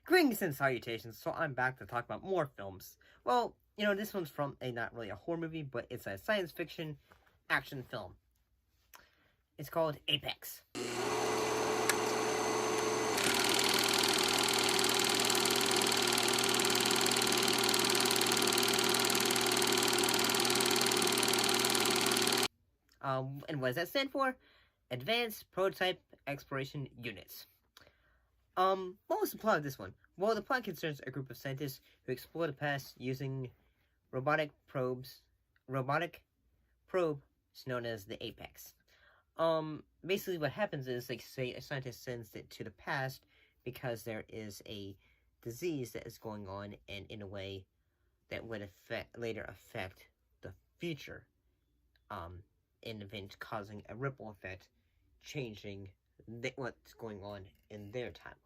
Greetings and salutations, so I'm back to talk about more films. Well, this one's from not really a horror movie, but it's a science fiction action film. It's called A.P.E.X. And what does that stand for? Advanced Prototype Exploration Units. What was the plot of this one? Well, the plot concerns a group of scientists who explore the past using robotic probe known as the A.P.E.X. Basically what happens is, like, say, a scientist sends it to the past because there is a disease that is going on, and in a way that would later affect the future, in event causing a ripple effect, changing what's going on in their timeline.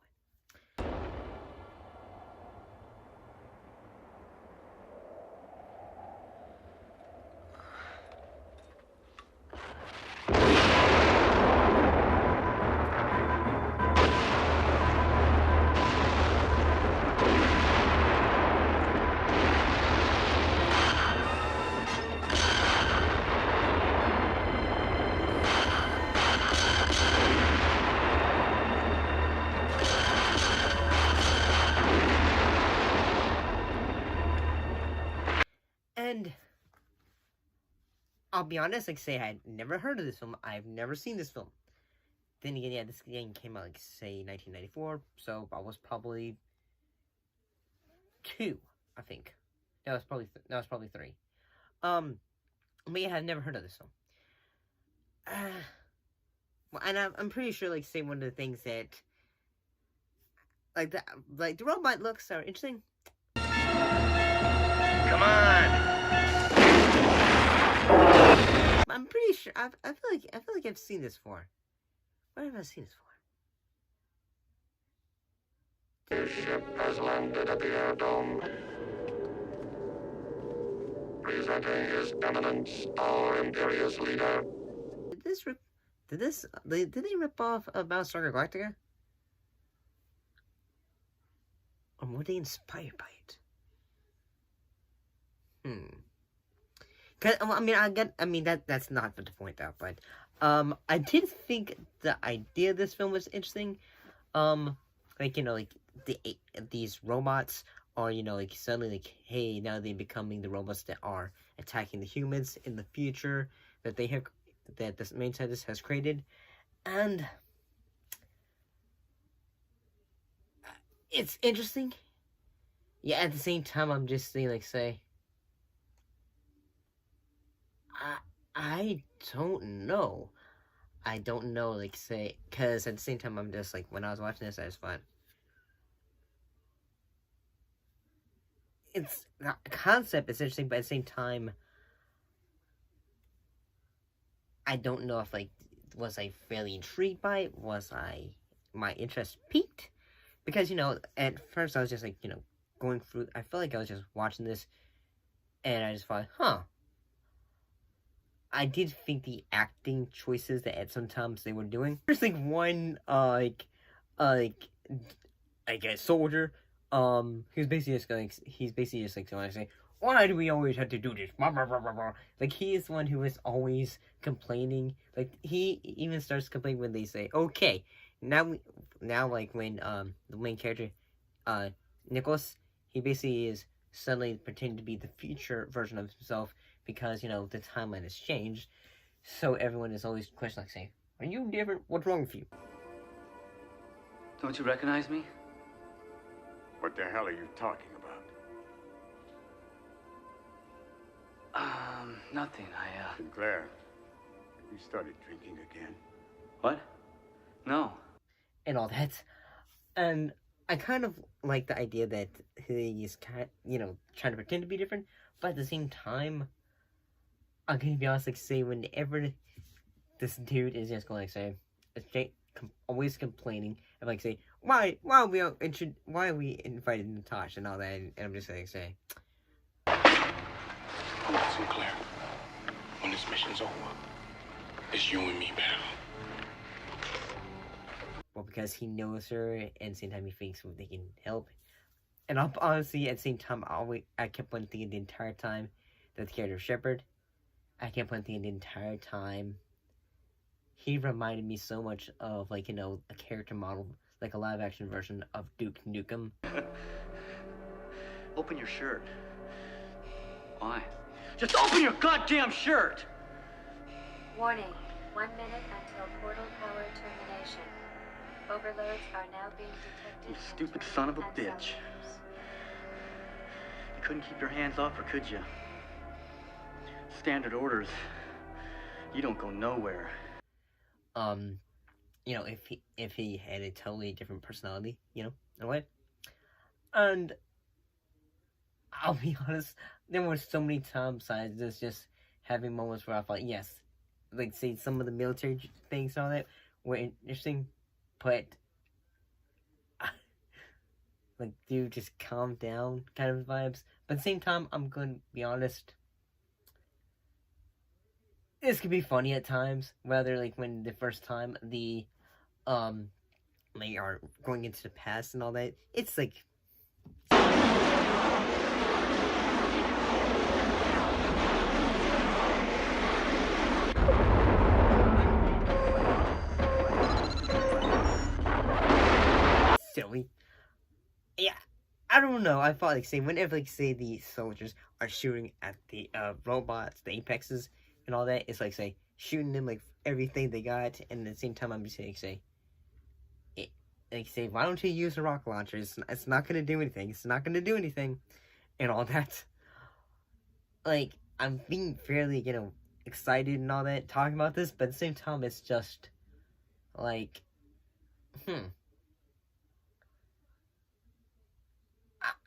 And I'll be honest, like, say, I had never heard of this film. I've never seen this film. Then again, yeah, this game came out, like, say, 1994, so I was probably 2, I think. That was probably 3. But yeah, I've never heard of this film. Well, and I'm pretty sure, like, say, one of the things that, like, the robot looks are interesting. Come on! I'm pretty sure I feel like I've seen this before. Where have I seen this before? The ship has landed at the air dome. Presenting His Eminence, our imperious leader. Did they rip off about Star Galactica? Or were they inspired by it? That's not the point though, but I did think the idea of this film was interesting. These robots are, like, suddenly, like, hey, now they're becoming the robots that are attacking the humans in the future that this main scientist has created. And it's interesting. Yeah, at the same time, I'm just saying, like, say, I don't know. I don't know, like, say, because at the same time, I'm just, like, when I was watching this, I was fun. It's, the concept is interesting, but at the same time, I don't know if, like, was I fairly intrigued by it? Was my interest piqued? Because, at first I was just, like, going through, I felt like I was just watching this, and I just thought, I did think the acting choices that at sometimes they were doing. There's, like, one, like a soldier, he's basically just going to say, why do we always have to do this? Blah, blah, blah, blah, blah. Like, he is one who is always complaining. Like, he even starts complaining when they say, okay, now, like, when, the main character, Nicholas, he basically is suddenly pretending to be the future version of himself, because, the timeline has changed, so everyone is always questioning, like, saying, are you different? What's wrong with you? Don't you recognize me? What the hell are you talking about? Nothing. Sinclair, have you started drinking again? What? No. And all that. And I kind of like the idea that he's trying to pretend to be different, but at the same time, I'm gonna be honest, like, say, whenever this dude is just going to, like, say, always complaining, and, like, say, why are we invited Natasha and all that, and I'm just like, say, Sinclair, when this mission's over, It's you and me, pal. Well, because he knows her, and at the same time he thinks they can help. And honestly, at the same time, I kept on thinking the entire time that the character of Shepard, I kept on thinking the entire time, he reminded me so much of, like, you know, a character model, like a live-action version of Duke Nukem. Open your shirt. Why? Just open your goddamn shirt! Warning, 1 minute until portal power termination. Overloads are now being detected. You stupid son of a bitch. Centimeters. You couldn't keep your hands off her, could you? Standard orders. You don't go nowhere. You know, if he had a totally different personality, you know, in a way. And I'll be honest, there were so many times I was just having moments where I thought, yes, like, say, some of the military things and all that were interesting, but like, dude, just calm down kind of vibes. But at the same time, I'm going to be honest, this could be funny at times, rather like when the first time they are going into the past and all that. It's like silly. Yeah, I don't know. I thought, like, say, whenever, like, say, the soldiers are shooting at the robots, the Apexes, and all that, it's like, say, shooting them, like, everything they got, and at the same time, I'm just saying, say, why don't you use a rocket launcher? It's not gonna do anything. It's not gonna do anything, and all that. Like, I'm being fairly, you know, excited and all that, talking about this, but at the same time, it's just, like,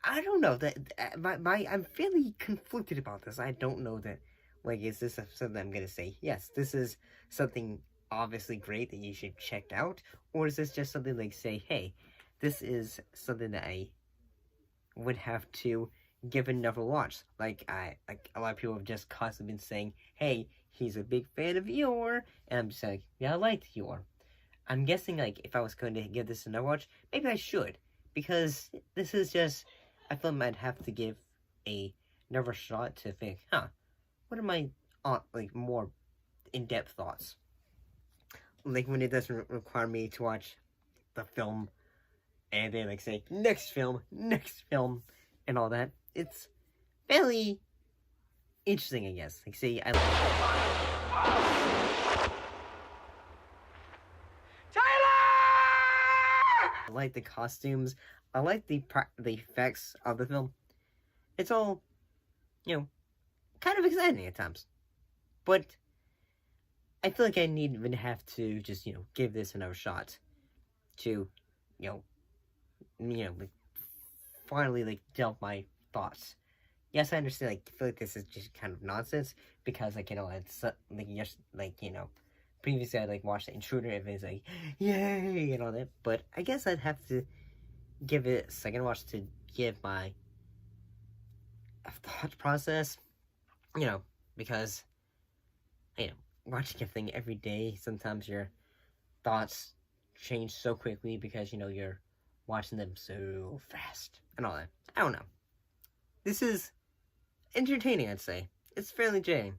I don't know that I'm fairly conflicted about this. I don't know that, like, is this something I'm gonna say, yes, this is something obviously great that you should check out, or is this just something like, say, hey, this is something that I would have to give another watch. Like a lot of people have just constantly been saying, hey, he's a big fan of Yor, and I'm just like, yeah, I liked Yor. I'm guessing, like, if I was going to give this another watch, maybe I should, because this is just, I feel I'd have to give another shot to think, what are my, like, more in-depth thoughts? Like, when it doesn't require me to watch the film, and then, like, say, next film, and all that. It's fairly interesting, I guess. Like, say, I like the costumes. I like the effects of the film. It's all, you know, kind of exciting at times. But I feel like I need even have to just, you know, give this another shot to, you know, like, finally, like, delve my thoughts. Yes, I understand, like, I feel like this is just kind of nonsense, because, like, you know, it's, like, just, like, you know, previously I, like, watched The Intruder, and it's like, yay, and all that, but I guess I'd have to give it a second watch to give my thought process, you know, because, you know, watching a thing every day, sometimes your thoughts change so quickly because, you know, you're watching them so fast and all that. I don't know. This is entertaining, I'd say. It's fairly entertaining.